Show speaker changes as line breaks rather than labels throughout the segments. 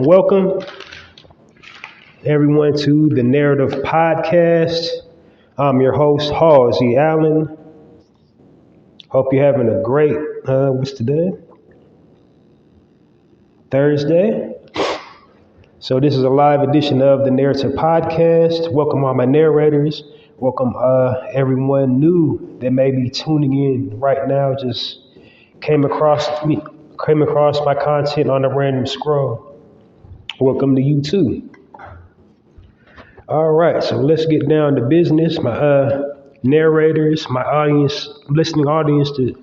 Welcome, everyone, to the Narrative Podcast. I'm your host, Halsey Allen. Hope you're having a great, what's today? Thursday. So this is a live edition of the Narrative Podcast. Welcome all my narrators. Welcome everyone new that may be tuning in right now. Just came across my content on a random scroll. Welcome to you too. All right, so let's get down to business. My narrators, my audience, listening audience that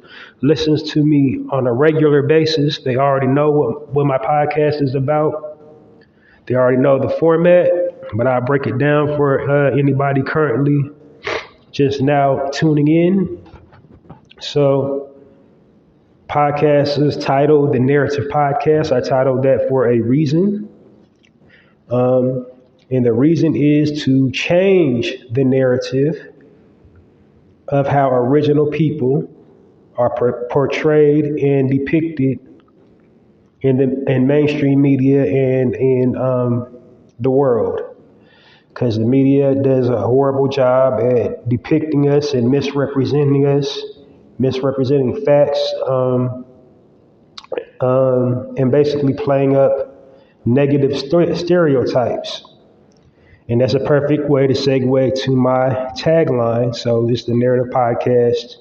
listens to me on a regular basis, they already know what my podcast is about. They already know the format, but I'll break it down for anybody currently just now tuning in. So, podcast is titled The Narrative Podcast. I titled that for a reason. And the reason is to change the narrative of how original people are portrayed and depicted in mainstream media and in the world. Because the media does a horrible job at depicting us and misrepresenting us, misrepresenting facts, and basically playing up negative stereotypes. And that's a perfect way to segue to my tagline. So this is the Narrative Podcast,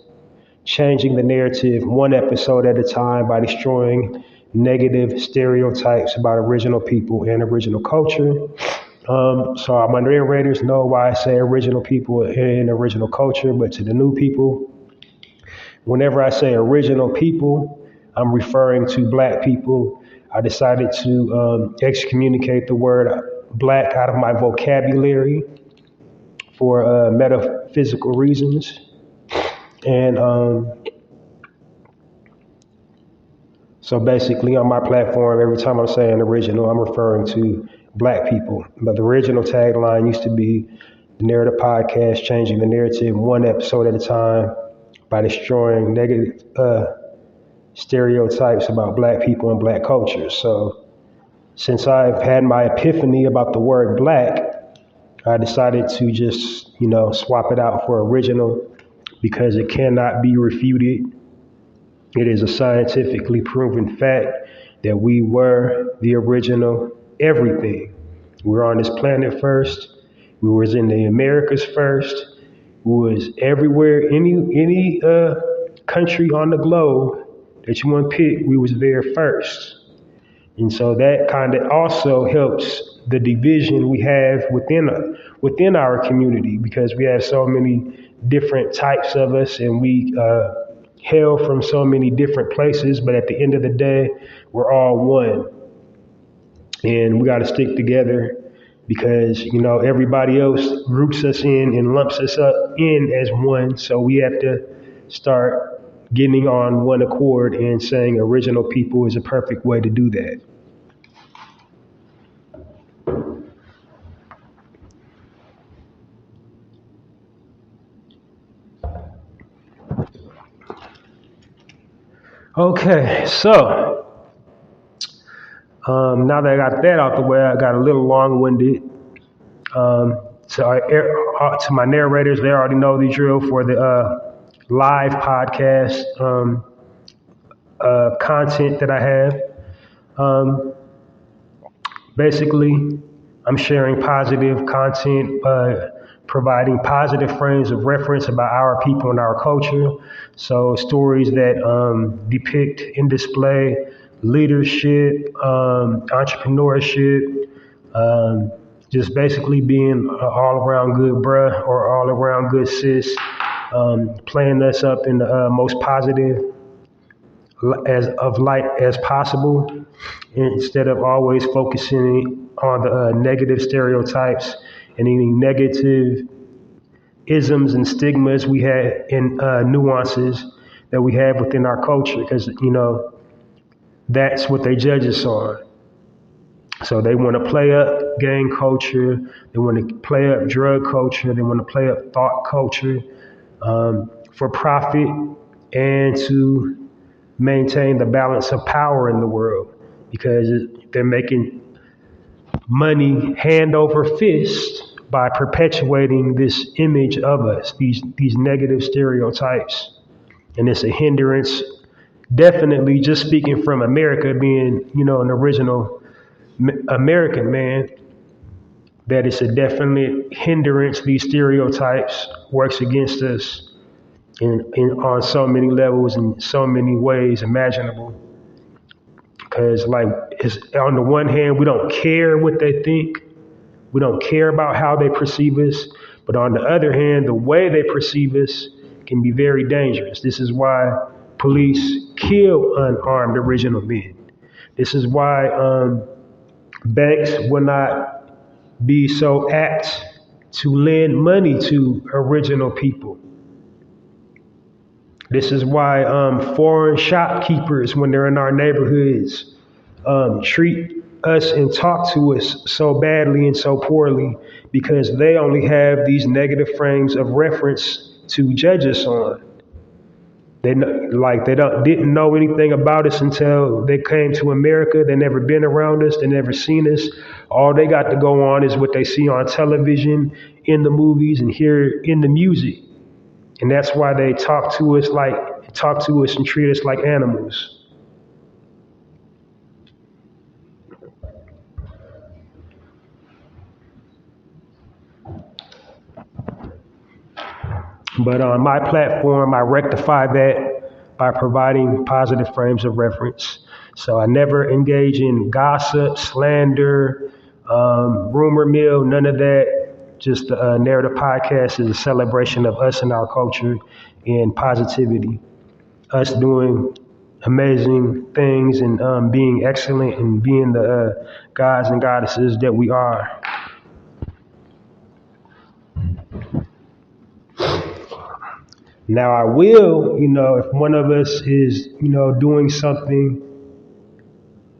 changing the narrative one episode at a time by destroying negative stereotypes about original people and original culture. So my narrators know why I say original people and original culture, but to the new people, whenever I say original people, I'm referring to Black people. I decided to excommunicate the word Black out of my vocabulary for metaphysical reasons. And so basically on my platform, every time I'm saying original, I'm referring to Black people. But the original tagline used to be the Narrative Podcast, changing the narrative one episode at a time by destroying negative stereotypes about Black people and Black culture. So since I've had my epiphany about the word Black, I decided to just, swap it out for original because it cannot be refuted. It is a scientifically proven fact that we were the original everything. We were on this planet first. We was in the Americas first. We was everywhere, any country on the globe that you want to pick, we was there first. And so that kind of also helps the division we have within our community, because we have so many different types of us and we hail from so many different places, but at the end of the day, we're all one. And we got to stick together because, everybody else groups us in and lumps us up in as one. So we have to start getting on one accord and saying original people is a perfect way to do that. Okay, so now that I got that out the way, I got a little long-winded. To my narrators, they already know the drill for the live podcast content that I have. Basically, I'm sharing positive content, providing positive frames of reference about our people and our culture. So stories that depict and display leadership, entrepreneurship, just basically being an all-around good bruh or all-around good sis, playing us up in the most positive as of light as possible, instead of always focusing on the negative stereotypes and any negative isms and stigmas we have and nuances that we have within our culture, because that's what they judge us on. So they want to play up gang culture, they want to play up drug culture, they want to play up thought culture for profit and to maintain the balance of power in the world, because they're making money hand over fist by perpetuating this image of us, these negative stereotypes. And it's a hindrance, definitely, just speaking from America, being, an original American man, that it's a definite hindrance. These stereotypes works against us on so many levels and so many ways imaginable. Because it's, on the one hand, we don't care what they think. We don't care about how they perceive us. But on the other hand, the way they perceive us can be very dangerous. This is why police kill unarmed original men. This is why banks will not be so apt to lend money to original people. This is why foreign shopkeepers, when they're in our neighborhoods, treat us and talk to us so badly and so poorly, because they only have these negative frames of reference to judge us on. They didn't know anything about us until they came to America. They never been around us. They never seen us. All they got to go on is what they see on television, in the movies, and hear in the music. And that's why they talk to us and treat us like animals. But on my platform, I rectify that by providing positive frames of reference. So I never engage in gossip, slander, rumor mill, none of that. Just the Narrative Podcast is a celebration of us and our culture and positivity. Us doing amazing things and being excellent and being the gods and goddesses that we are. Now I will, if one of us is, doing something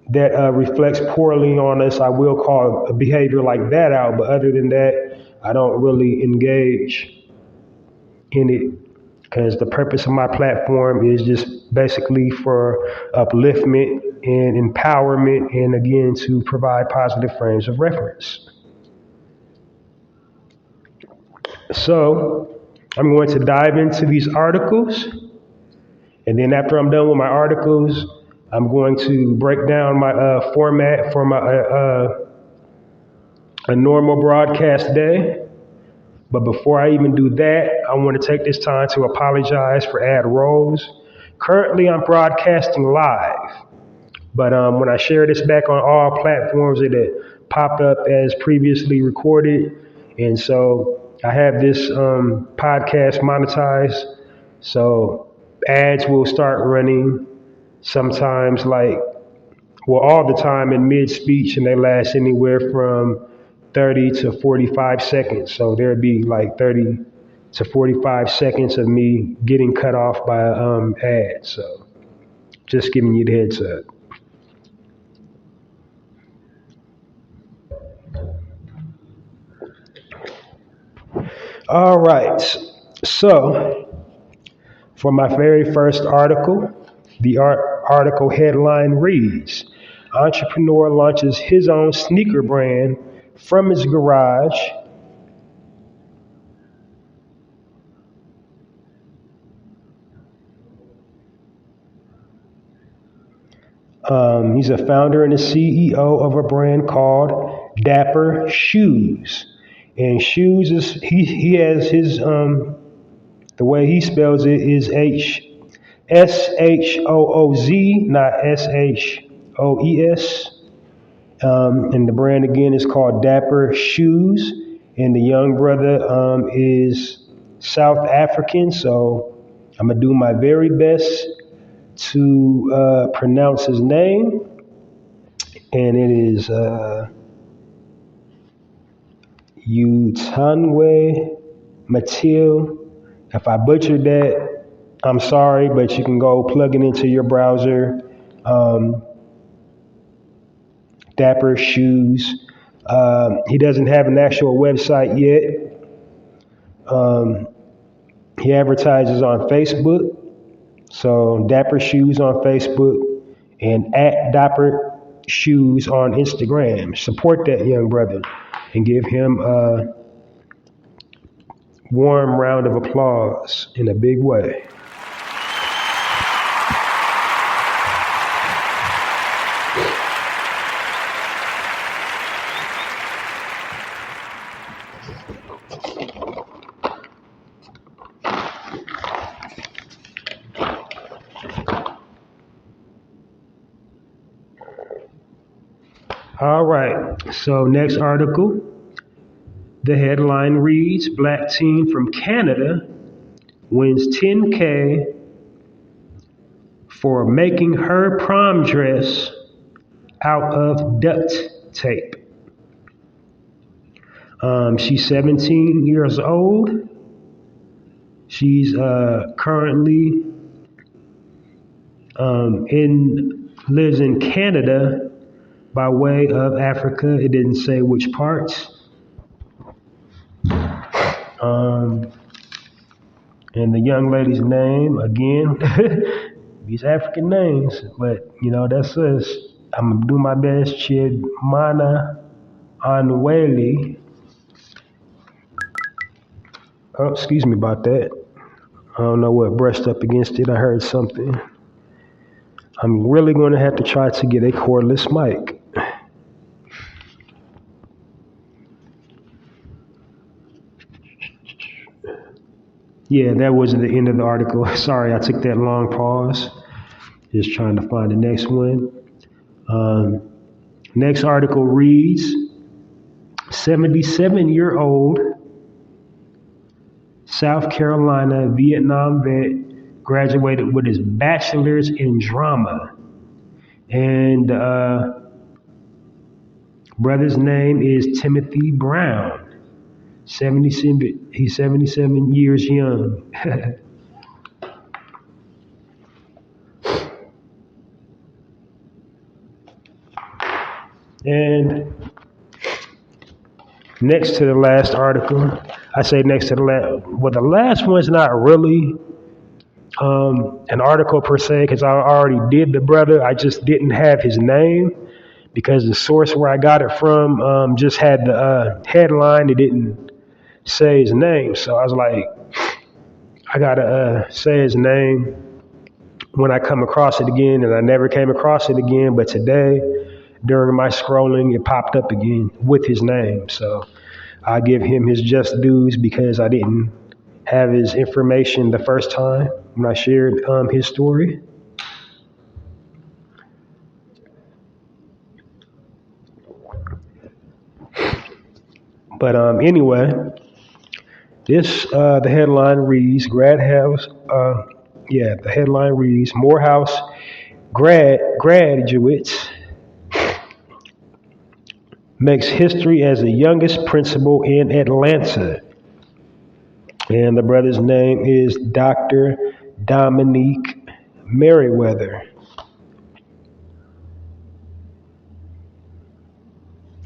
that reflects poorly on us, I will call a behavior like that out. But other than that, I don't really engage in it, because the purpose of my platform is just basically for upliftment and empowerment, and again, to provide positive frames of reference. So I'm going to dive into these articles, and then after I'm done with my articles, I'm going to break down my format for my a normal broadcast day. But before I even do that, I want to take this time to apologize for ad rolls. Currently, I'm broadcasting live, but when I share this back on all platforms, it popped up as previously recorded, and so I have this podcast monetized, so ads will start running sometimes all the time in mid-speech, and they last anywhere from 30 to 45 seconds. So there'd be 30 to 45 seconds of me getting cut off by ads. So just giving you the heads up. All right, so for my very first article, the article headline reads, Entrepreneur launches his own sneaker brand from his garage. He's a founder and a CEO of a brand called Dapper Shoes. And shoes is he has his the way he spells it is SHOOZ, not SHOES. And the brand again is called Dapper Shoes. And the young brother is South African, so I'm gonna do my very best to pronounce his name. And it is Utanwe Matil. If I butchered that, I'm sorry, but you can go plug it into your browser. Dapper Shoes. He doesn't have an actual website yet. He advertises on Facebook. So Dapper Shoes on Facebook and at Dapper Shoes on Instagram. Support that young brother and give him a warm round of applause in a big way. All right, so next article. The headline reads, Black teen from Canada wins $10K for making her prom dress out of duct tape. She's 17 years old. She's currently lives in Canada by way of Africa. It didn't say which parts. And the young lady's name, again, these African names, but that's us. I'm gonna do my best. Chidmana Anweli. Oh, excuse me about that. I don't know what brushed up against it. I heard something. I'm really going to have to try to get a cordless mic. Yeah, that wasn't the end of the article. Sorry, I took that long pause. Just trying to find the next one. Next article reads, 77-year-old South Carolina Vietnam vet graduated with his bachelor's in drama. And brother's name is Timothy Brown. 77, he's 77 years young. And next to the last article, I say next to the last, well, the last one's not really an article per se, because I already did the brother. I just didn't have his name because the source where I got it from just had the headline. It didn't say his name. So I was like, I gotta say his name when I come across it again, and I never came across it again. But today, during my scrolling, it popped up again with his name. So I give him his just dues because I didn't have his information the first time when I shared his story. But anyway, this the headline reads the headline reads Morehouse graduates makes history as the youngest principal in Atlanta. And the brother's name is Dr. Dominique Merriweather.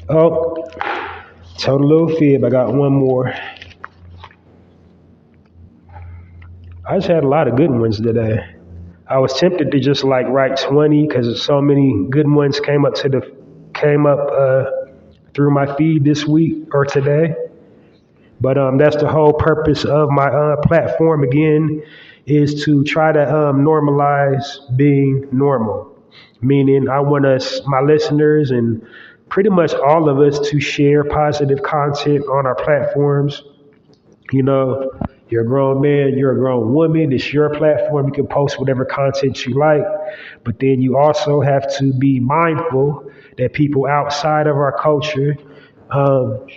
Oh, told a little fib. I got one more. I just had a lot of good ones today. I was tempted to just write 20 because so many good ones came up through my feed this week or today. But that's the whole purpose of my platform again, is to try to normalize being normal. Meaning I want my listeners and pretty much all of us to share positive content on our platforms. You know, you're a grown man, you're a grown woman, it's your platform. You can post whatever content you like. But then you also have to be mindful that people outside of our culture, um,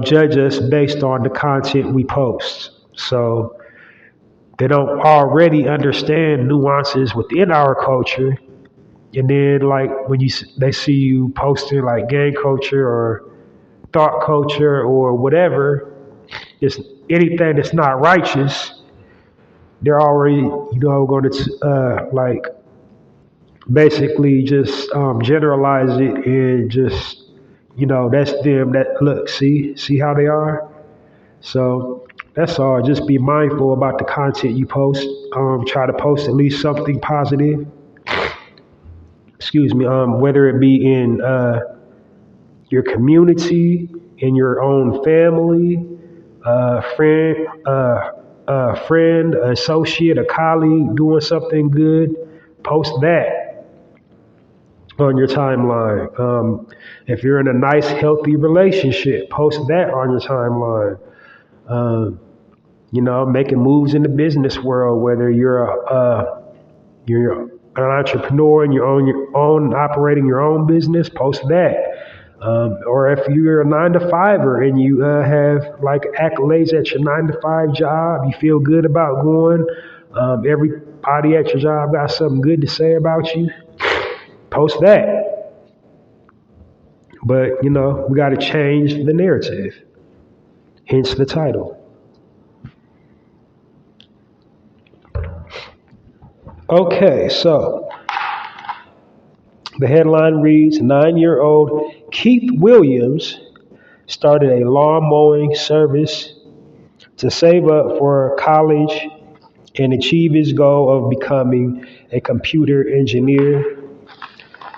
judge us based on the content we post. So they don't already understand nuances within our culture. And then, like, when they see you posting like gang culture or thought culture or whatever, it's anything that's not righteous, they're already, going to like basically just generalize it and just, that's them. That look, see how they are. So that's all. Just be mindful about the content you post. Try to post at least something positive. Excuse me. Whether it be in your community, in your own family, friend, associate, a colleague doing something good, post that on your timeline. If you're in a nice, healthy relationship, post that on your timeline. Making moves in the business world, whether you're an entrepreneur and your own operating your own business, post that. Or if you're a 9 to 5er and you have like accolades at your 9 to 5 job, you feel good about going. Everybody at your job got something good to say about you. Post that. But we got to change the narrative. Hence the title. Okay, so the headline reads 9-year-old Keith Williams started a lawn mowing service to save up for college and achieve his goal of becoming a computer engineer.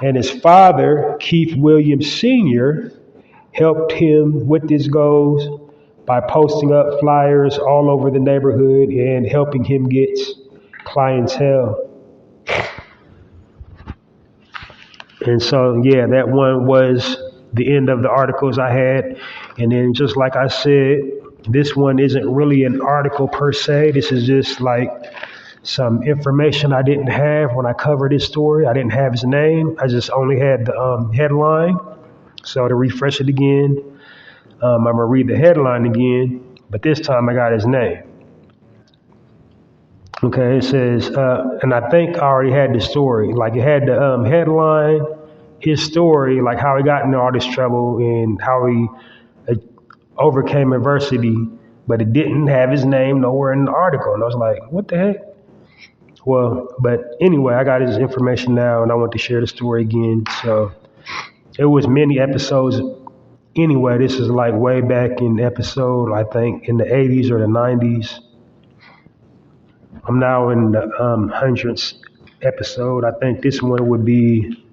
And his father, Keith Williams Sr., helped him with his goals by posting up flyers all over the neighborhood and helping him get clientele. And so, yeah, that one was the end of the articles I had. And then just like I said, this one isn't really an article per se. This is just like some information I didn't have when I covered this story. I didn't have his name. I just only had the headline. So to refresh it again, I'm going to read the headline again, but this time I got his name. Okay, it says, and I think I already had the story. Like it had the headline, his story, like how he got into all this trouble and how he overcame adversity, but it didn't have his name nowhere in the article. And I was like, what the heck? Well, but anyway, I got his information now and I want to share the story again. So it was many episodes. Anyway, this is like way back in episode, I think in the 80s or the 90s. I'm now in the 100th episode. I think this one would be,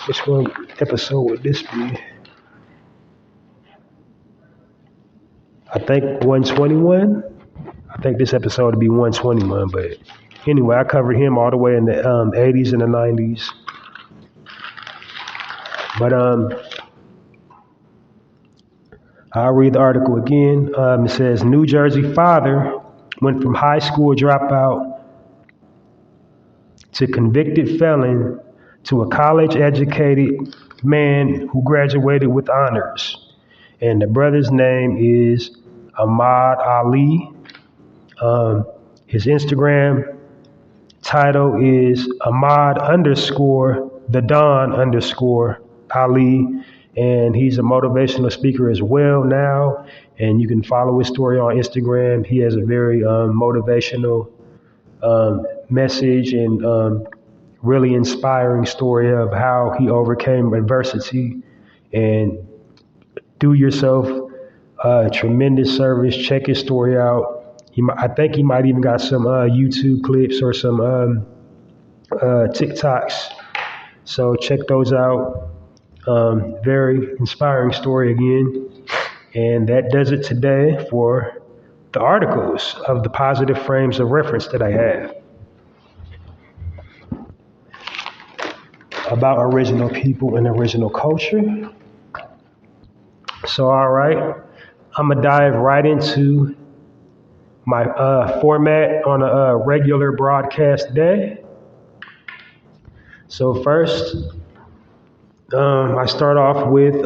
which one episode would this be? I think 121. I think this episode would be 121. But anyway, I covered him all the way in the 80s and the 90s. But I'll read the article again. It says, New Jersey father went from high school dropout to convicted felon to a college-educated man who graduated with honors. And the brother's name is Ahmad Ali. His Instagram title is Ahmad_the_Don_Ali. And he's a motivational speaker as well now. And you can follow his story on Instagram. He has a very motivational message and really inspiring story of how he overcame adversity. And do yourself a tremendous service. Check his story out. I think he might even got some YouTube clips or some TikToks. So check those out. Very inspiring story again. And that does it today for the articles of the positive frames of reference that I have. about original people and original culture. So, all right, I'm gonna dive right into my format on a regular broadcast day. So first, I start off with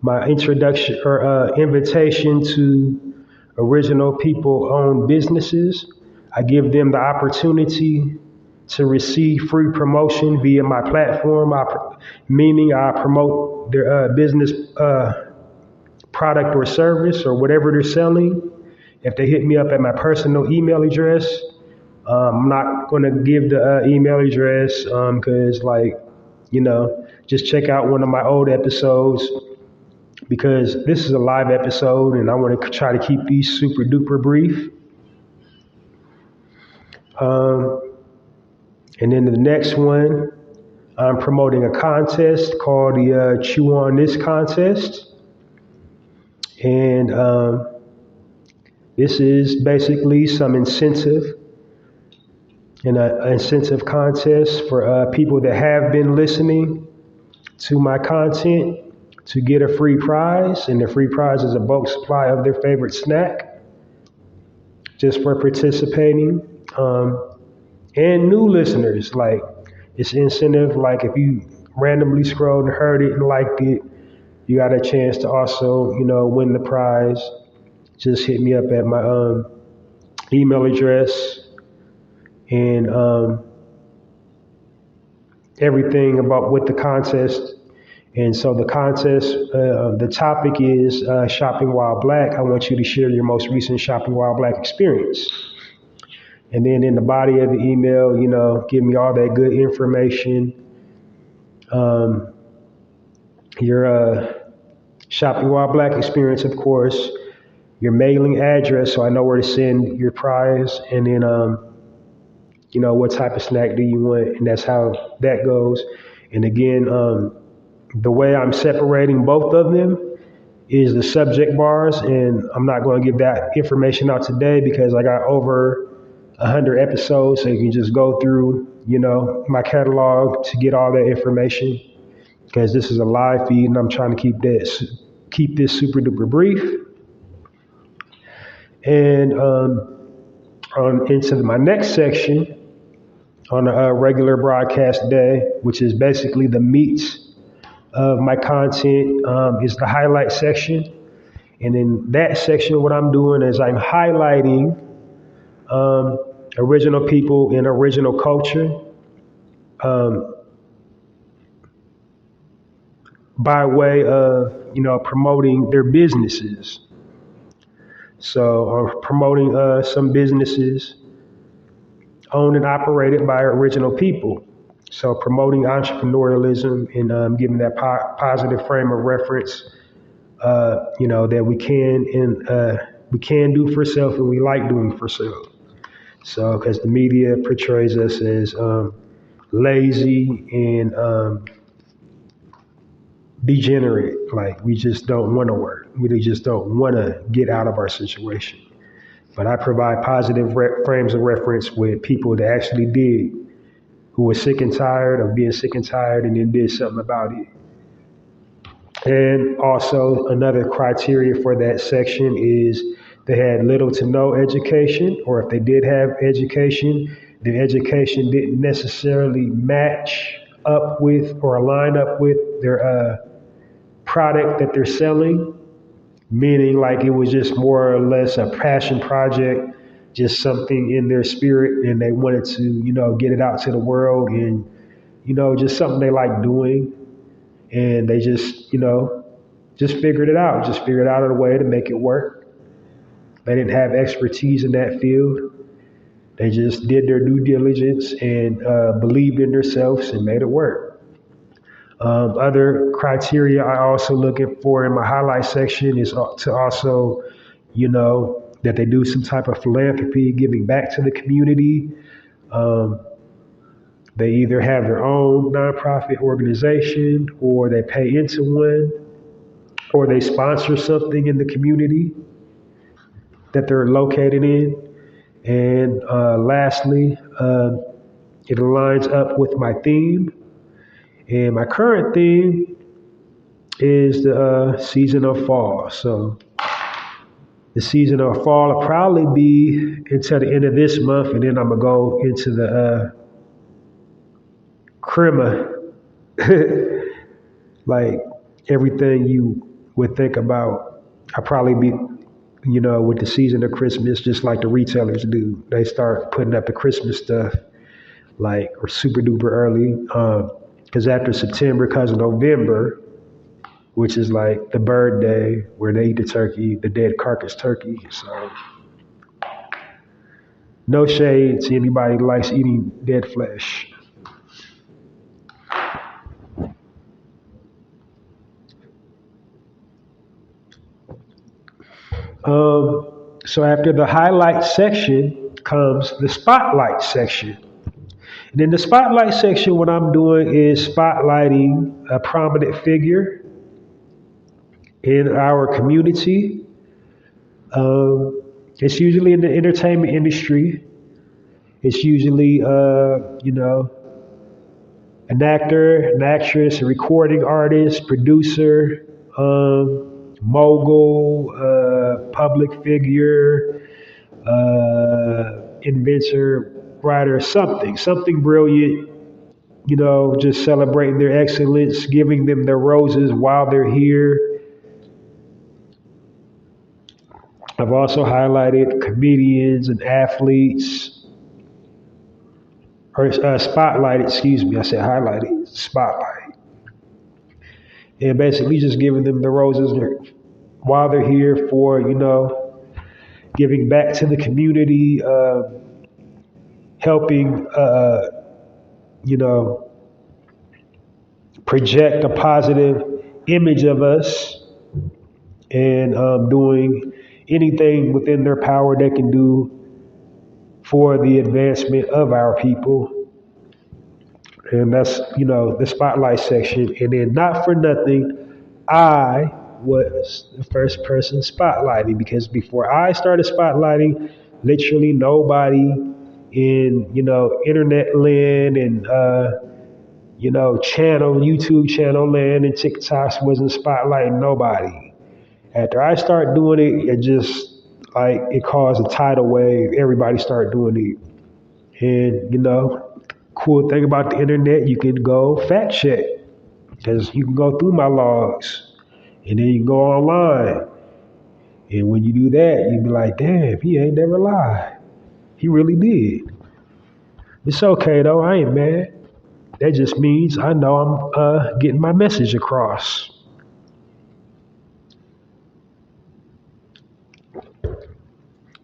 my introduction or invitation to original people-owned businesses. I give them the opportunity to receive free promotion via my platform, meaning I promote their business product or service or whatever they're selling. If they hit me up at my personal email address, I'm not going to give the email address because, just check out one of my old episodes because this is a live episode and I want to try to keep these super duper brief. And then the next one, I'm promoting a contest called the Chew On This contest. And this is basically some incentive and an incentive contest for people that have been listening to my content to get a free prize. And the free prize is a bulk supply of their favorite snack just for participating. And new listeners, like it's incentive. Like if you randomly scrolled and heard it and liked it, you got a chance to also, win the prize. Just hit me up at my email address and everything about what the contest. And so the contest, the topic is shopping while black. I want you to share your most recent shopping while black experience. And then in the body of the email, give me all that good information. Your shopping while black experience, of course, your mailing address so I know where to send your prize, and then what type of snack do you want, and that's how that goes. And again, the way I'm separating both of them is the subject bars, and I'm not going to give that information out today because I got over 100 episodes, so you can just go through, my catalog to get all that information because this is a live feed and I'm trying to keep this super duper brief. And on into my next section on a regular broadcast day, which is basically the meat of my content, is the highlight section. And in that section, what I'm doing is I'm highlighting original people and original culture by way of, promoting their businesses. So I'm promoting some businesses owned and operated by original people. So promoting entrepreneurialism and giving that positive frame of reference, that we can do for self and we like doing for self. So because the media portrays us as lazy and degenerate, like we just don't want to work. We just don't want to get out of our situation. But I provide positive frames of reference with people that actually did, who were sick and tired of being sick and tired and then did something about it. And also another criteria for that section is they had little to no education, or if they did have education, the education didn't necessarily match up with or line up with their product that they're selling, meaning like it was just more or less a passion project, just something in their spirit and they wanted to, get it out to the world and, just something they like doing. And they just figured it out, a way to make it work. They didn't have expertise in that field. They just did their due diligence and believed in themselves and made it work. Other criteria I also looking for in my highlight section is to also, that they do some type of philanthropy, giving back to the community. They either have their own nonprofit organization or they pay into one or they sponsor something in the community that they're located in. And lastly, It aligns up with my theme. And my current theme is the season of fall. So the season of fall will probably be until the end of this month, and then I'm gonna go into the crema, like everything you would think about. I'll probably be, with the season of Christmas, just like the retailers do. They start putting up the Christmas stuff like or super duper early. Because after September comes November, which is like the bird day where they eat the turkey, the dead carcass turkey. So no shade to anybody who likes eating dead flesh. So after the highlight section comes the spotlight section. And in the spotlight section, what I'm doing is spotlighting a prominent figure in our community. It's usually in the entertainment industry. It's usually, an actor, an actress, a recording artist, producer, mogul, public figure, inventor, writer, something brilliant, just celebrating their excellence, giving them their roses while they're here. I've also highlighted comedians and athletes, or spotlighted, excuse me, I said highlighted, spotlight. And basically just giving them the roses while they're here for, giving back to the community, helping, project a positive image of us and doing anything within their power they can do for the advancement of our people. And that's, the spotlight section. And then not for nothing, I was the first person spotlighting because before I started spotlighting, literally nobody in, internet land and, YouTube channel land and TikToks wasn't spotlighting nobody. After I started doing it, it just it caused a tidal wave. Everybody started doing it. And, cool thing about the internet, you can go fact check because you can go through my logs and then you can go online. And when you do that, you be like, damn, he ain't never lied. He really did. It's okay though, I ain't mad. That just means I know I'm getting my message across.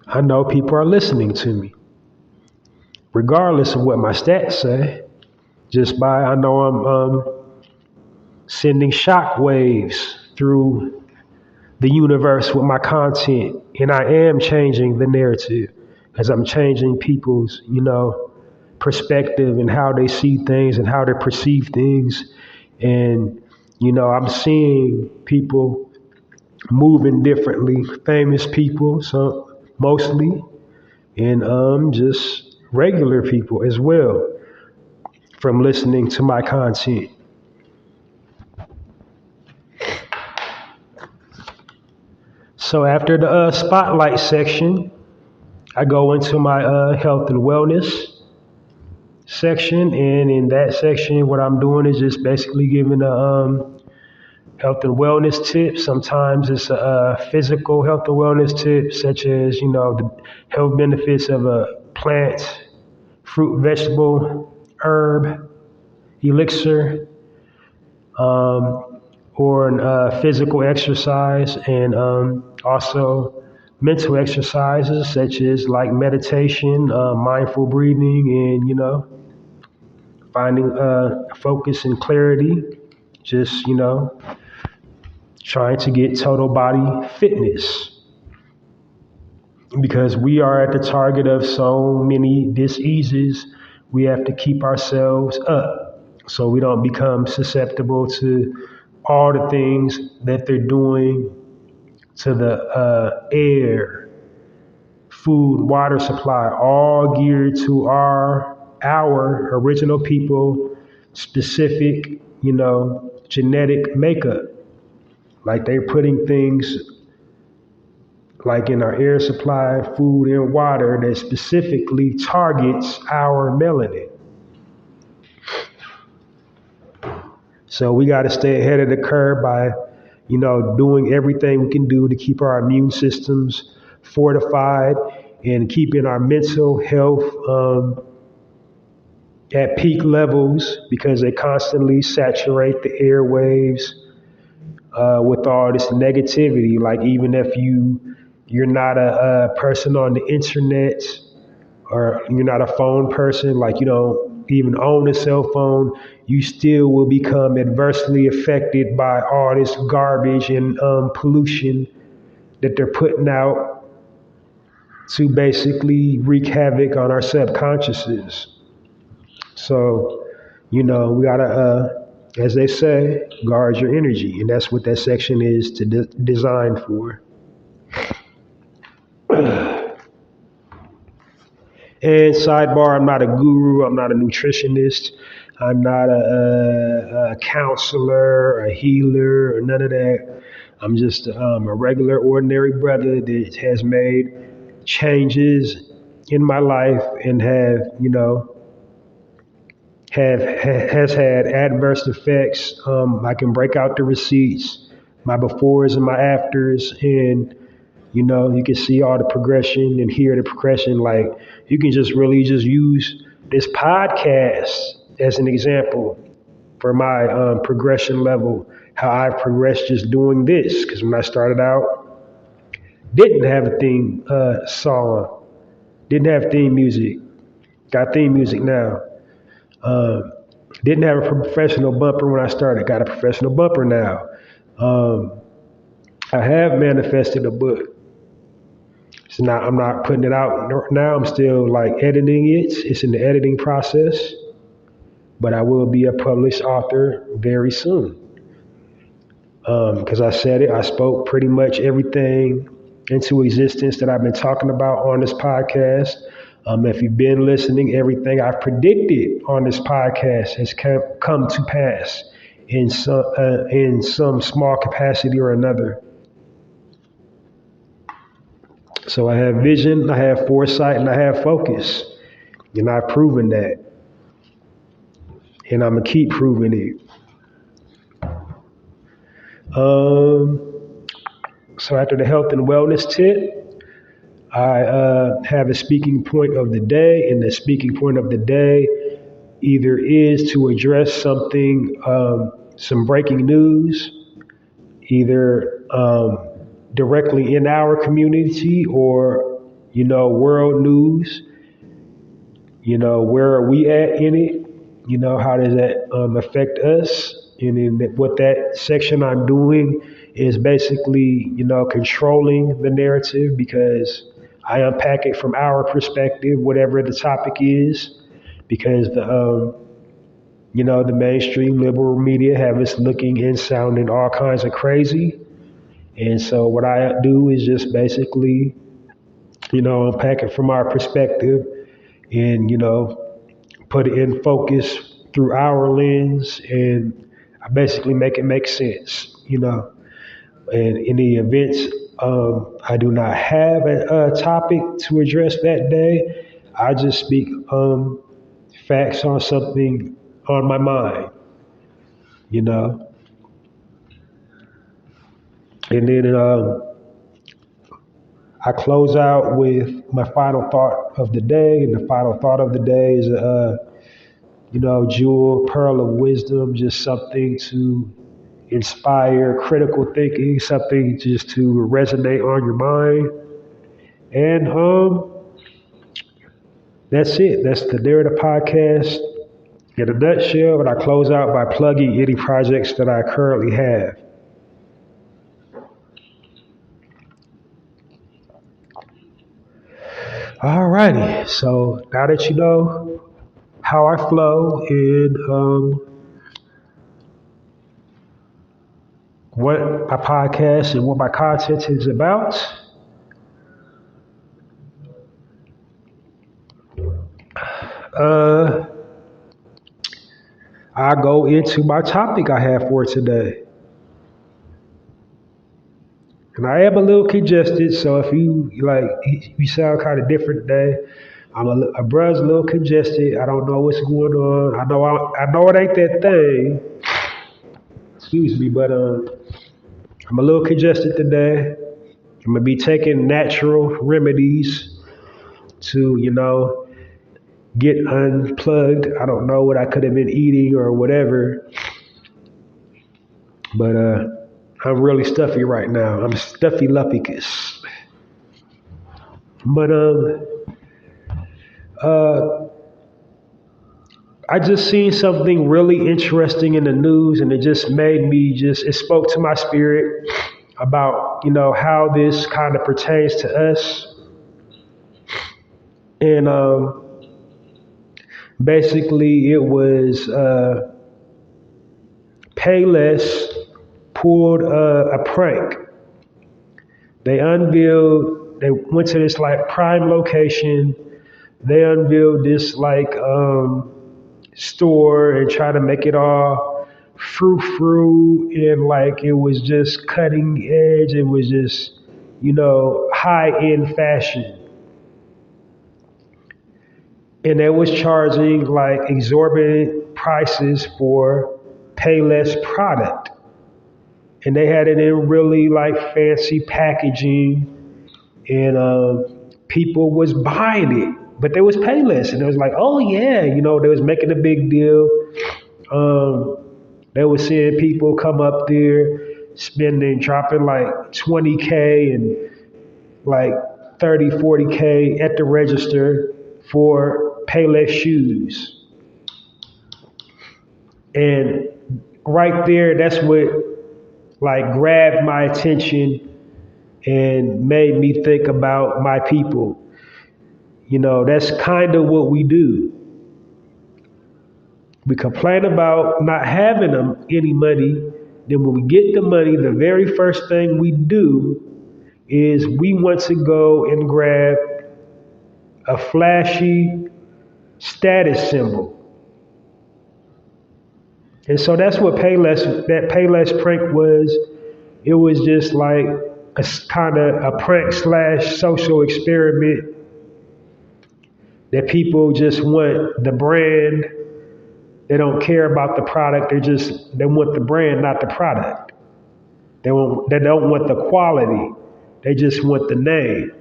I know people are listening to me, regardless of what my stats say. Just by I know I'm sending shock waves through the universe with my content, and I am changing the narrative as I'm changing people's, perspective and how they see things and how they perceive things. And, I'm seeing people moving differently, famous people, so mostly, and just regular people as well from listening to my content. So after the spotlight section, I go into my health and wellness section, and in that section, what I'm doing is just basically giving a health and wellness tips. Sometimes it's a physical health and wellness tip, such as, the health benefits of a plant, fruit, vegetable, herb, elixir, or physical exercise, and also mental exercises such as like meditation, mindful breathing, and, finding focus and clarity, just, trying to get total body fitness because we are at the target of so many diseases. We have to keep ourselves up so we don't become susceptible to all the things that they're doing to the air, food, water supply, all geared to our our original people specific, genetic makeup. Like they're putting things like in our air supply, food, and water that specifically targets our melanin. So we got to stay ahead of the curve by, doing everything we can do to keep our immune systems fortified and keeping our mental health at peak levels because they constantly saturate the airwaves with all this negativity. Like even if you're not a person on the internet or you're not a phone person, like you don't even own a cell phone, you still will become adversely affected by all this garbage and pollution that they're putting out to basically wreak havoc on our subconsciouses. So, we gotta, as they say, guard your energy, and that's what that section is designed for. And sidebar, I'm not a guru, I'm not a nutritionist, I'm not a counselor, a healer, or none of that. I'm just a regular, ordinary brother that has made changes in my life and has had adverse effects. I can break out the receipts, my befores and my afters, and you can see all the progression and hear the progression. Like you can just really just use this podcast as an example for my progression level, how I've progressed just doing this. Because when I started out, didn't have a theme song, didn't have theme music, got theme music now. Um, didn't have a professional bumper when I started, got a professional bumper now. Um, I have manifested a book. I'm not putting it out now. I'm still like editing it. It's in the editing process, but I will be a published author very soon. Because I said it, I spoke pretty much everything into existence that I've been talking about on this podcast. If you've been listening, everything I've predicted on this podcast has come to pass in some small capacity or another. So I have vision, I have foresight, and I have focus. And I've proven that. And I'm going to keep proving it. So after the health and wellness tip, I have a speaking point of the day. And the speaking point of the day either is to address something, some breaking news, either directly in our community or, world news. Where are we at in it? How does that affect us? And then what that section I'm doing is basically, controlling the narrative because I unpack it from our perspective, whatever the topic is, because the mainstream liberal media have us looking and sounding all kinds of crazy. And so what I do is just basically, unpack it from our perspective and, put it in focus through our lens and I basically make it make sense, And in the events I do not have a topic to address that day, I just speak facts on something on my mind, you know. And then I close out with my final thought of the day, and the final thought of the day is jewel, pearl of wisdom, just something to inspire critical thinking, something just to resonate on your mind. And that's it. That's the Narrative Podcast in a nutshell. And I close out by plugging any projects that I currently have. Alrighty. So now that you know how I flow and what my podcast and what my content is about, Uh, I go into my topic I have for today. And I am a little congested, so if you sound kind of different today. A bruh's a little congested. I don't know what's going on. I know it ain't that thing. Excuse me, but I'm a little congested today. I'm gonna be taking natural remedies to get unplugged. I don't know what I could have been eating or whatever, but I'm really stuffy right now. I'm stuffy lumpicus. But uh, I just seen something really interesting in the news, and it just made me it spoke to my spirit about how this kind of pertains to us, and basically it was Payless pulled a prank. They went to this like prime location. They unveiled this like store and try to make it all frou-frou, and like it was just cutting edge. It was just high-end fashion, and they was charging like exorbitant prices for Payless product, and they had it in really like fancy packaging, and people was buying it, but they was Payless, and it was like, oh yeah, they was making a big deal. Um, they was seeing people come up there dropping like 20K and like 30, 40K at the register for Payless shoes. And right there, that's what like grabbed my attention and made me think about my people. That's kind of what we do. We complain about not having any money. Then when we get the money, the very first thing we do is we want to go and grab a flashy status symbol. And so that's what that Payless prank was. It was just like a kind of a prank slash social experiment that people just want the brand. They don't care about the product. They want the brand, not the product. They don't want the quality. They just want the name.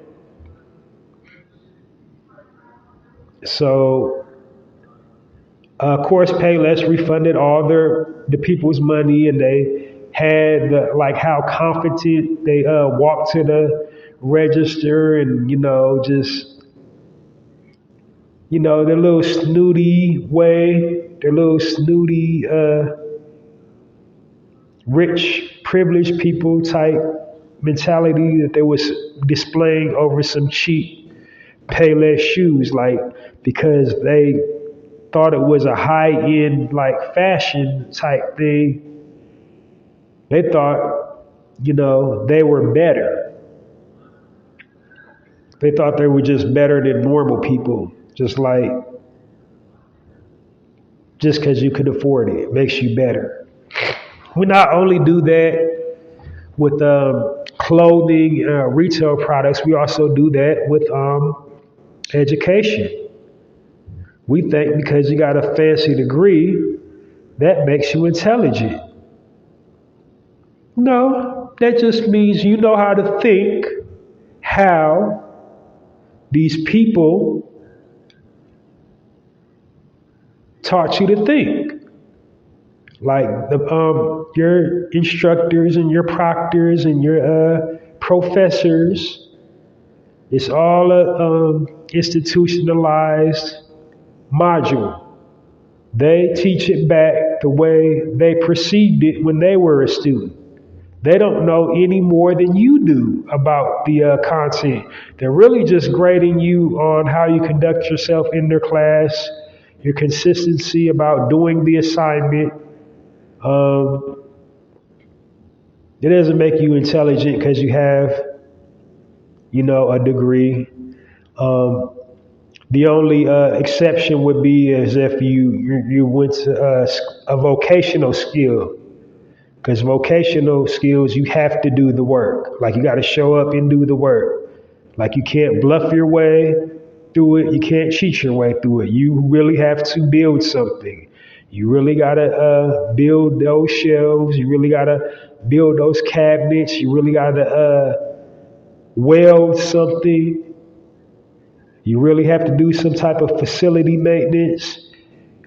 So of course, Payless refunded all the people's money, and they had like how confident they walked to the register, and their little snooty way, their little snooty rich privileged people type mentality that they was displaying over some cheap Payless shoes, like because they thought it was a high-end like fashion type thing. They thought, they were better. They thought they were just better than normal people. Just because you could afford it makes you better. We not only do that with clothing, retail products, we also do that with education. We think because you got a fancy degree, that makes you intelligent. No, that just means you know how to think how these people taught you to think. Like your instructors and your proctors and your professors, it's all a institutionalized module. They teach it back the way they perceived it when they were a student. They don't know any more than you do about the content. They're really just grading you on how you conduct yourself in their class, your consistency about doing the assignment. It doesn't make you intelligent because you have, a degree. Um, The only exception would be as if you went to a vocational skill, because vocational skills you have to do the work. Like you got to show up and do the work. Like you can't bluff your way through it. You can't cheat your way through it. You really have to build something. You really got to build those shelves. You really got to build those cabinets. You really got to weld something. You really have to do some type of facility maintenance.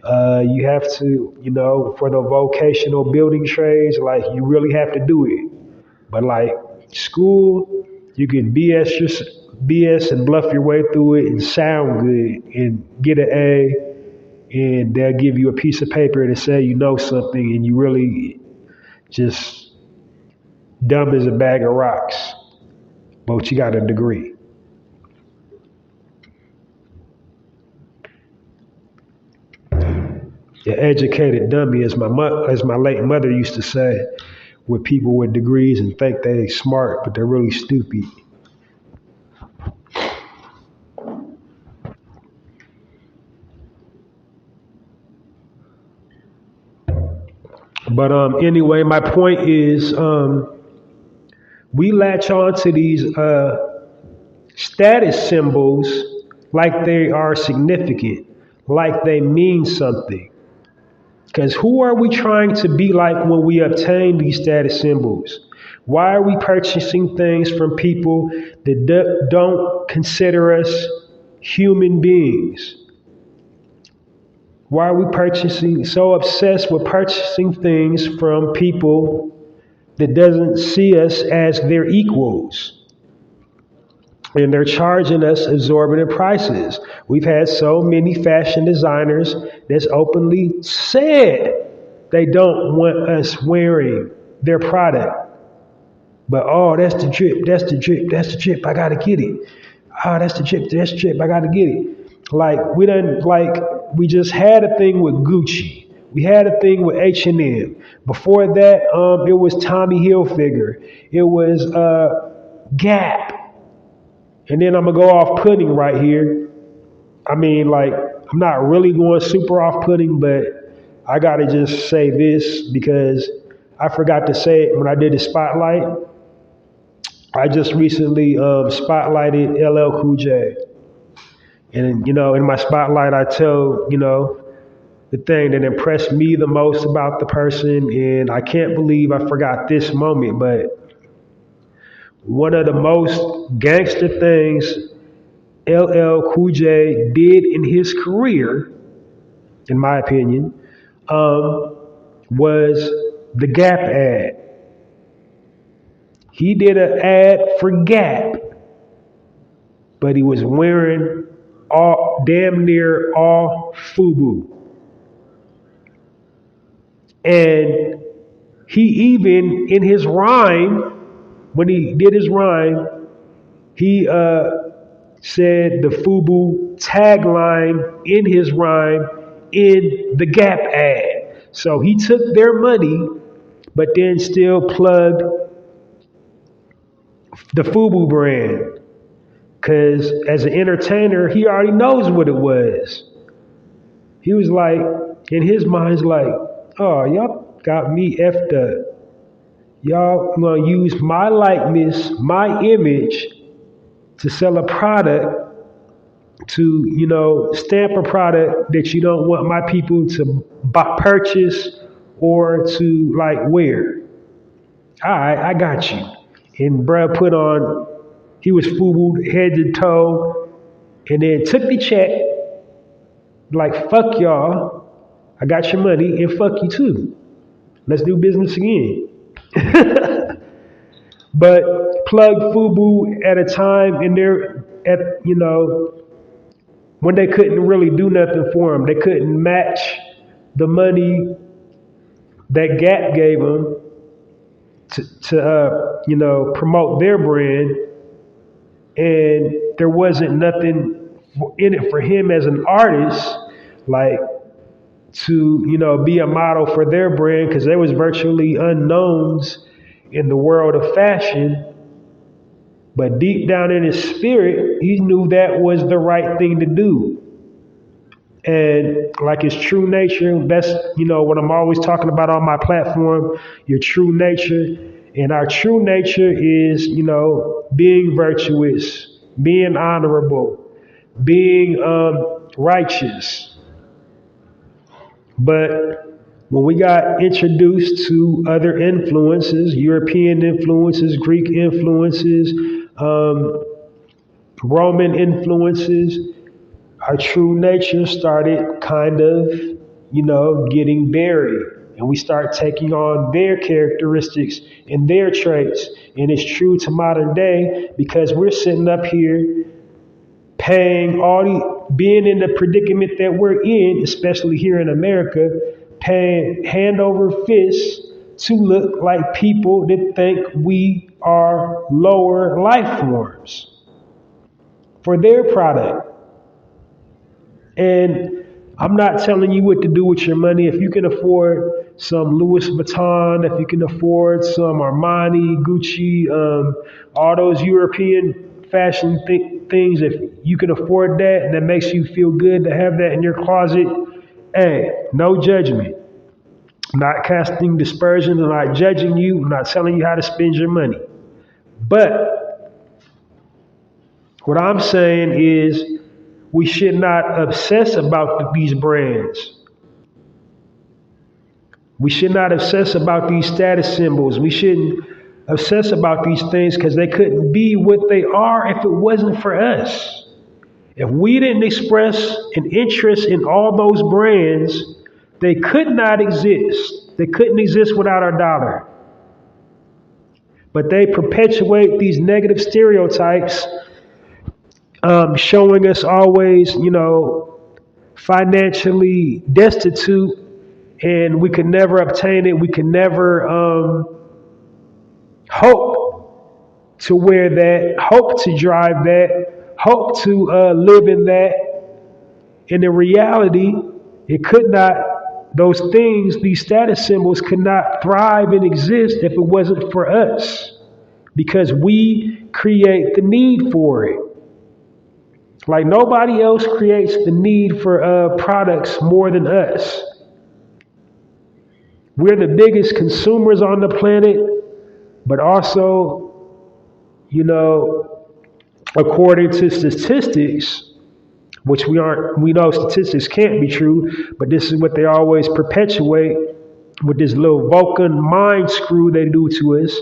You have to, for the vocational building trades, like you really have to do it. But like school, you can BS and bluff your way through it and sound good and get an A, and they'll give you a piece of paper to say you know something, and you really just dumb as a bag of rocks, but you got a degree. An educated dummy, as my late mother used to say, with people with degrees and think they smart, but they're really stupid. But anyway, my point is, we latch on to these status symbols like they are significant, like they mean something. Because who are we trying to be like when we obtain these status symbols? Why are we purchasing things from people that don't consider us human beings? Why are we so obsessed with purchasing things from people that doesn't see us as their equals? And they're charging us exorbitant prices. We've had so many fashion designers that's openly said they don't want us wearing their product. But that's the drip, that's the drip, that's the drip, I gotta get it. That's the drip, I gotta get it. We just had a thing with Gucci. We had a thing with H&M. Before that, it was Tommy Hilfiger. It was Gap. And then I'm going to go off-putting right here. I mean, I'm not really going super off-putting, but I got to just say this because I forgot to say it when I did the spotlight. I just recently spotlighted LL Cool J. And, in my spotlight, I tell, the thing that impressed me the most about the person. And I can't believe I forgot this moment, but one of the most gangster things LL Cool J did in his career, in my opinion, was the Gap ad. He did an ad for Gap, but he was wearing damn near all FUBU. And he even, in his rhyme, when he did his rhyme, he said the FUBU tagline in his rhyme in the Gap ad. So he took their money, but then still plugged the FUBU brand. Because as an entertainer, he already knows what it was. He was like, in his mind, he's like, oh, y'all got me effed up. Y'all gonna use my likeness, my image to sell a product, to, stamp a product that you don't want my people to purchase or to wear. All right, I got you. And bruh he was FUBU'd head to toe and then took the check, fuck y'all, I got your money and fuck you too. Let's do business again. But plugged FUBU at a time when they couldn't really do nothing for them. They couldn't match the money that Gap gave them to promote their brand, and there wasn't nothing in it for him as an artist, to be a model for their brand, because they was virtually unknowns in the world of fashion. But deep down in his spirit, he knew that was the right thing to do. And like his true nature, that's, what I'm always talking about on my platform, your true nature. And our true nature is, being virtuous, being honorable, being righteous. But when we got introduced to other influences, European influences, Greek influences, Roman influences, our true nature started kind of, getting buried. And we start taking on their characteristics and their traits. And it's true to modern day because we're sitting up here paying being in the predicament that we're in, especially here in America, paying hand over fist to look like people that think we are lower life forms for their product. And I'm not telling you what to do with your money. If you can afford some Louis Vuitton, if you can afford some Armani, Gucci, all those European fashion things, if you can afford that and that makes you feel good to have that in your closet, hey, no judgment. I'm not casting dispersions. I'm not judging you. I'm not telling you how to spend your money. But what I'm saying is we should not obsess about these brands. We should not obsess about these status symbols. We shouldn't obsess about these things because they couldn't be what they are if it wasn't for us. If we didn't express an interest in all those brands, they could not exist. They couldn't exist without our dollar. But they perpetuate these negative stereotypes, showing us always, financially destitute, and we could never obtain it. We could never hope to wear that, hope to drive that, hope to live in that. And in reality, it could not, those things, these status symbols could not thrive and exist if it wasn't for us, because we create the need for it. Like nobody else creates the need for products more than us. We're the biggest consumers on the planet, but also, according to statistics, which we know statistics can't be true, but this is what they always perpetuate with this little Vulcan mind screw they do to us,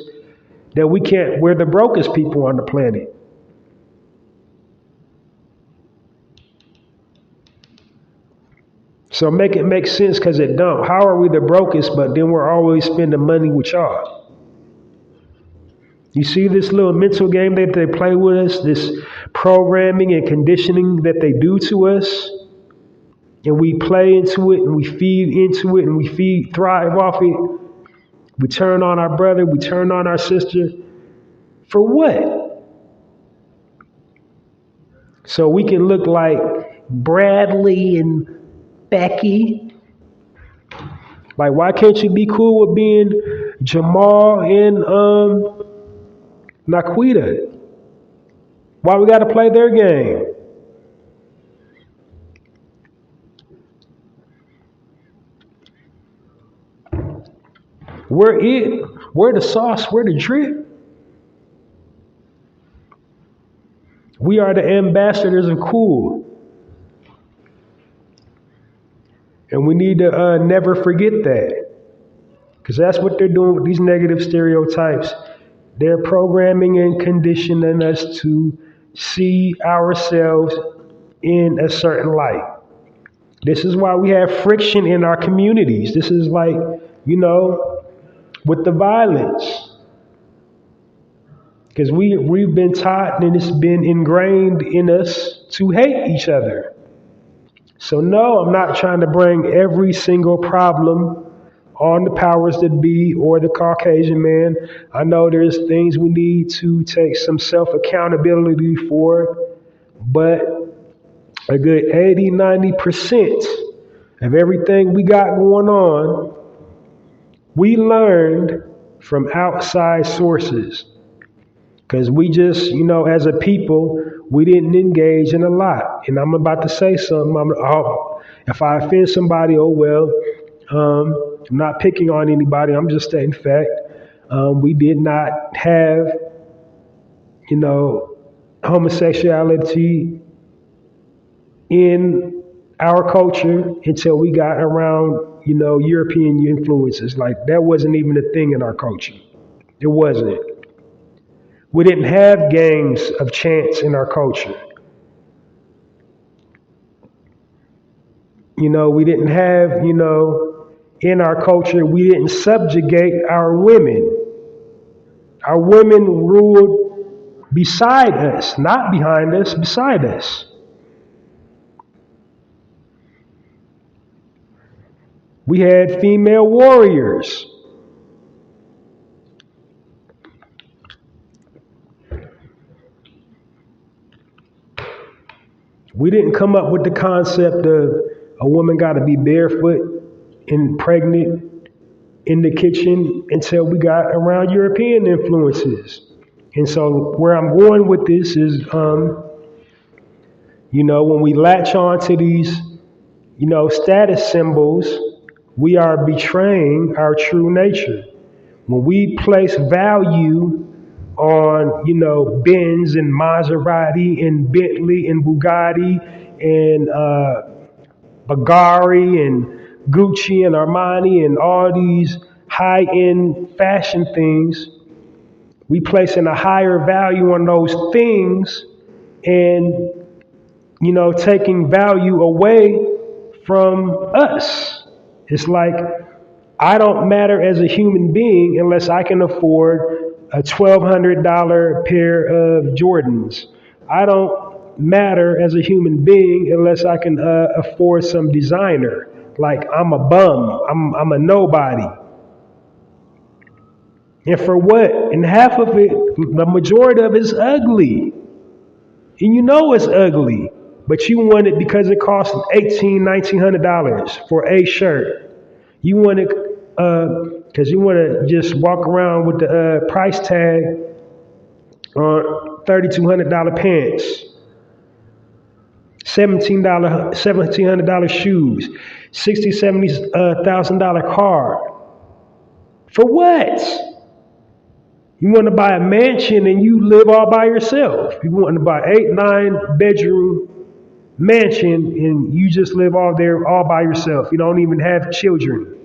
that we're the brokest people on the planet. So make it make sense, because it don't. How are we the brokest, but then we're always spending money with y'all? You see this little mental game that they play with us, this programming and conditioning that they do to us, and we play into it and we feed into it and we thrive off it. We turn on our brother, we turn on our sister. For what? So we can look like Bradley and Becky. Like, why can't you be cool with being Jamal and Naquita? Why we got to play their game? We're it. We're the sauce. We're the drip. We are the ambassadors of cool. And we need to never forget that. Because that's what they're doing with these negative stereotypes. They're programming and conditioning us to see ourselves in a certain light. This is why we have friction in our communities. This is like, with the violence. Because we've been taught and it's been ingrained in us to hate each other. So no, I'm not trying to bring every single problem on the powers that be or the Caucasian man. I know there's things we need to take some self-accountability for, but a good 80-90% of everything we got going on, we learned from outside sources. Because we just, as a people, we didn't engage in a lot. And I'm about to say something. If I offend somebody, oh well. I'm not picking on anybody. I'm just stating fact. We did not have, homosexuality in our culture until we got around, European influences. Like that wasn't even a thing in our culture. It wasn't. We didn't have games of chance in our culture. We didn't have, in our culture, we didn't subjugate our women. Our women ruled beside us, not behind us, beside us. We had female warriors. We didn't come up with the concept of a woman got to be barefoot and pregnant in the kitchen until we got around European influences. And so where I'm going with this is, when we latch on to these, status symbols, we are betraying our true nature. When we place value on, Benz and Maserati and Bentley and Bugatti and Bulgari and Gucci and Armani and all these high-end fashion things, we placing a higher value on those things and, taking value away from us. It's like, I don't matter as a human being unless I can afford a $1,200 pair of Jordans. I don't matter as a human being unless I can afford some designer. Like I'm a bum. I'm a nobody. And for what? And half of it, the majority of it is ugly. And it's ugly. But you want it because it costs $1,900 for a shirt. You want it because you want to just walk around with the price tag on $3,200 pants, $1,700 shoes, $60,000-$70,000 car. For what? You want to buy a mansion and you live all by yourself. You want to buy 8-9 bedroom mansion and you just live all there all by yourself. You don't even have children.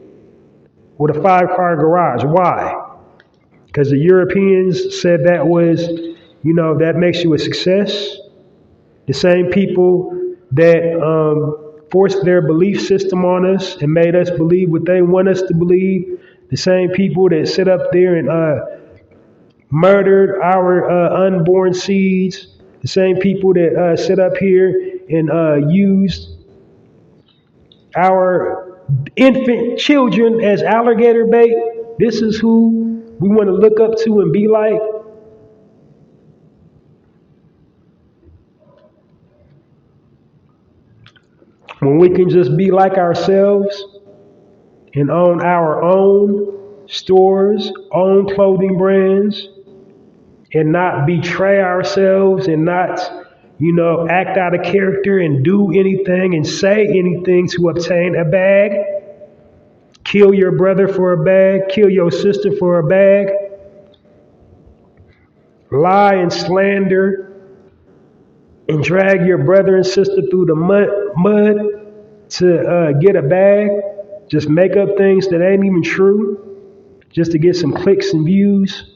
With a 5-car garage. Why? Because the Europeans said that was, that makes you a success. The same people that forced their belief system on us and made us believe what they want us to believe. The same people that sit up there and murdered our unborn seeds. The same people that sit up here and used our infant children as alligator bait. This is who we want to look up to and be like. When we can just be like ourselves and own our own stores, own clothing brands, and not betray ourselves and not, act out of character and do anything and say anything to obtain a bag. Kill your brother for a bag. Kill your sister for a bag. Lie and slander and drag your brother and sister through the mud to get a bag. Just make up things that ain't even true just to get some clicks and views.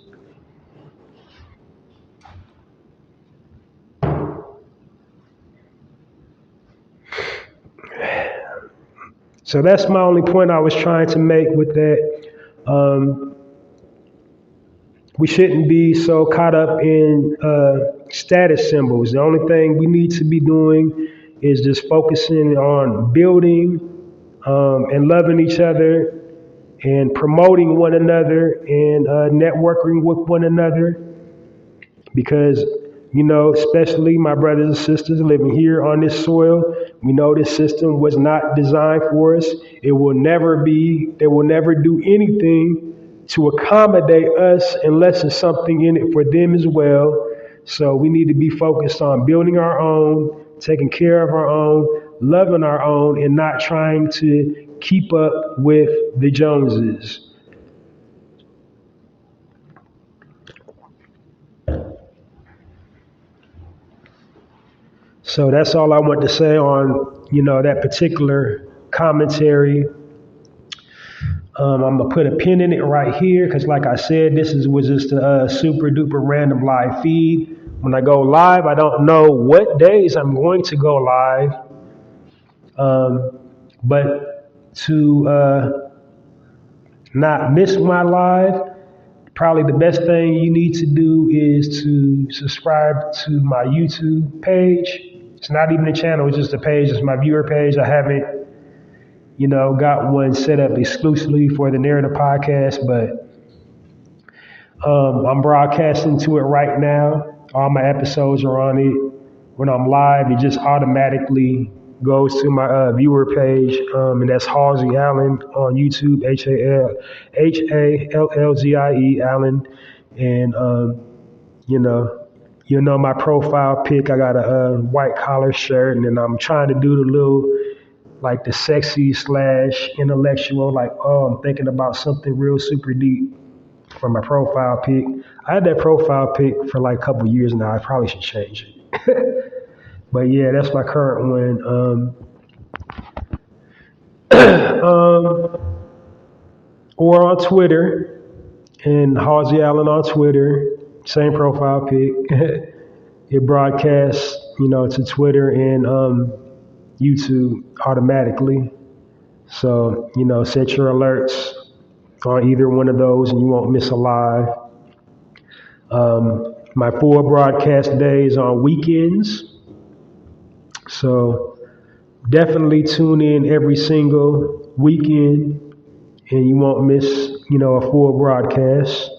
So that's my only point I was trying to make with that. We shouldn't be so caught up in status symbols. The only thing we need to be doing is just focusing on building and loving each other and promoting one another and networking with one another. Because, especially my brothers and sisters living here on this soil, we know this system was not designed for us. It will never be, they will never do anything to accommodate us unless there's something in it for them as well. So we need to be focused on building our own, taking care of our own, loving our own, and not trying to keep up with the Joneses. So that's all I want to say on, that particular commentary. I'm gonna put a pin in it right here because, like I said, was just a super duper random live feed. When I go live, I don't know what days I'm going to go live, but to not miss my live, probably the best thing you need to do is to subscribe to my YouTube page. It's not even a channel; it's just a page. It's my viewer page. I haven't got one set up exclusively for the Narrative Podcast, but I'm broadcasting to it right now. All my episodes are on it. When I'm live, it just automatically goes to my viewer page, and that's Halsey Allen on YouTube, Hallzie Allen, and you'll know my profile pic. I got a white collar shirt, and then I'm trying to do the little, like the sexy / intellectual, like, oh, I'm thinking about something real super deep for my profile pic. I had that profile pic for like a couple years now. I probably should change it. But yeah, that's my current one. Or on Twitter, and Halsey Allen on Twitter, same profile pic. It broadcasts, to Twitter and YouTube automatically. So, set your alerts on either one of those and you won't miss a live. My full broadcast day is on weekends. So definitely tune in every single weekend and you won't miss, a full broadcast.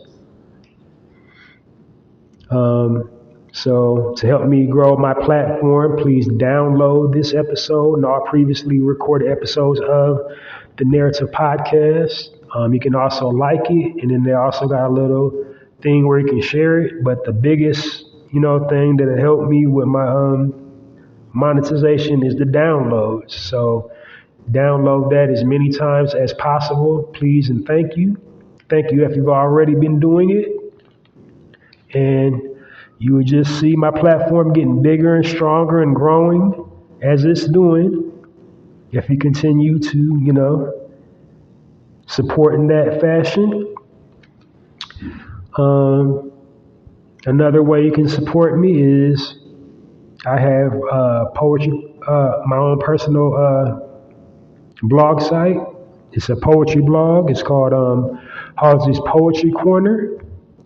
So to help me grow my platform, please download this episode and all previously recorded episodes of the Narrative Podcast. You can also like it, and then they also got a little thing where you can share it. But the biggest, thing that'll help me with my monetization is the downloads. So download that as many times as possible, please, and thank you. Thank you if you've already been doing it. And you would just see my platform getting bigger and stronger and growing as it's doing if you continue to, support in that fashion. Another way you can support me is I have poetry, my own personal blog site. It's a poetry blog. It's called Halsey's Poetry Corner.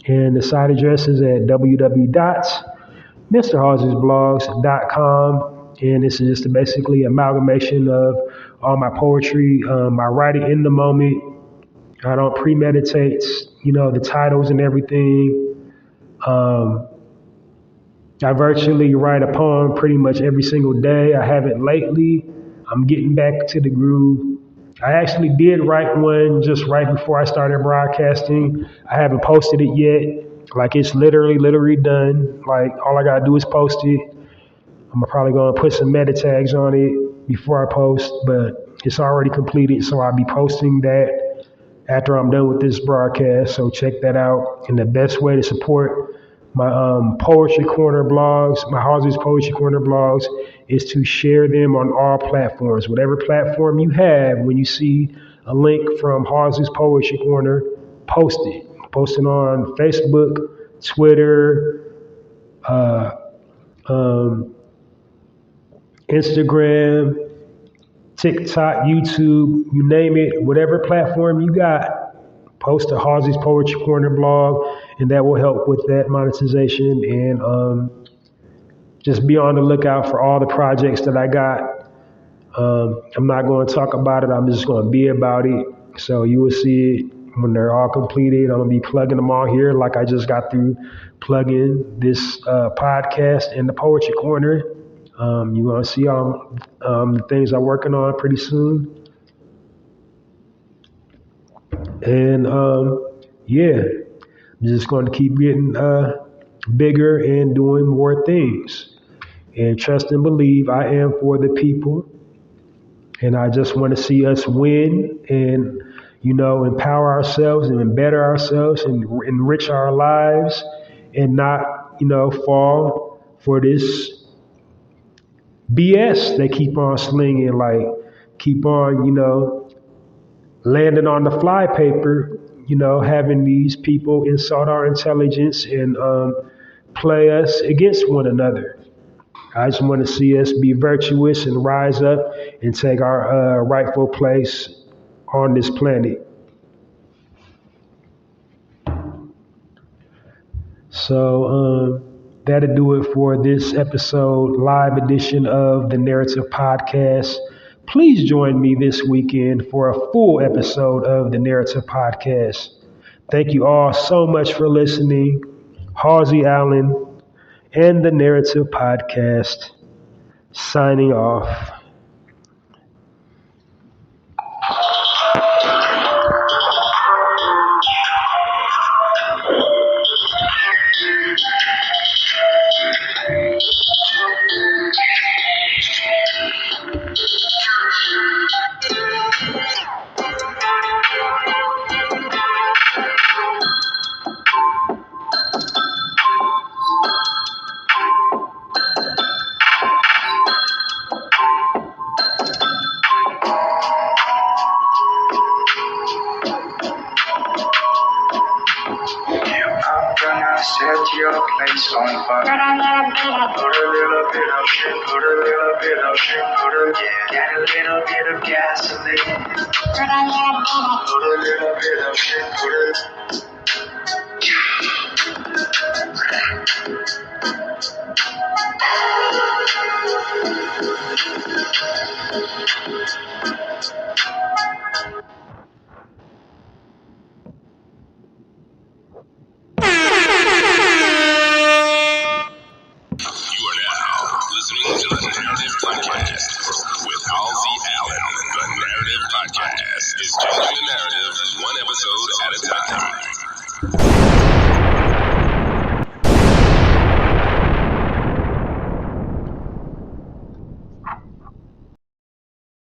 And the site address is at www.mrhalseysblogs.com. And this is just basically amalgamation of all my poetry, my writing in the moment. I don't premeditate, the titles and everything. I virtually write a poem pretty much every single day. I haven't lately. I'm getting back to the groove. I actually did write one just right before I started broadcasting. I haven't posted it yet. Like, it's literally done. Like, all I gotta do is post it. I'm probably gonna put some meta tags on it before I post, but it's already completed, so I'll be posting that after I'm done with this broadcast. So check that out. And the best way to support my Poetry Corner blogs, my Halsey's Poetry Corner blogs, is to share them on all platforms. Whatever platform you have, when you see a link from Halsey's Poetry Corner, post it. Post it on Facebook, Twitter, Instagram, TikTok, YouTube, you name it, whatever platform you got, post a Halsey's Poetry Corner blog, and that will help with that monetization. And just be on the lookout for all the projects that I got. I'm not going to talk about it. I'm just going to be about it. So you will see it when they're all completed. I'm going to be plugging them all here, like I just got through plugging this podcast and the Poetry Corner. You're going to see all the things I'm working on pretty soon. And yeah, I'm just going to keep getting bigger and doing more things. And trust and believe I am for the people. And I just want to see us win and, empower ourselves and better ourselves and enrich our lives and not, fall for this BS they keep on slinging, like keep on, landing on the fly paper, having these people insult our intelligence and play us against one another. I just want to see us be virtuous and rise up and take our rightful place on this planet. So that'll do it for this episode, live edition of the Narrative Podcast. Please join me this weekend for a full episode of the Narrative Podcast. Thank you all so much for listening. Halsey Allen and the Narrative Podcast signing off.
Set your place on fire. Put a little bit of shit, put a little bit of shit, get a little bit of gasoline. Put a little bit of shit,
Listening to the Narrative Podcast with Halsey Allen. The Narrative Podcast is changing the narrative one episode at a time.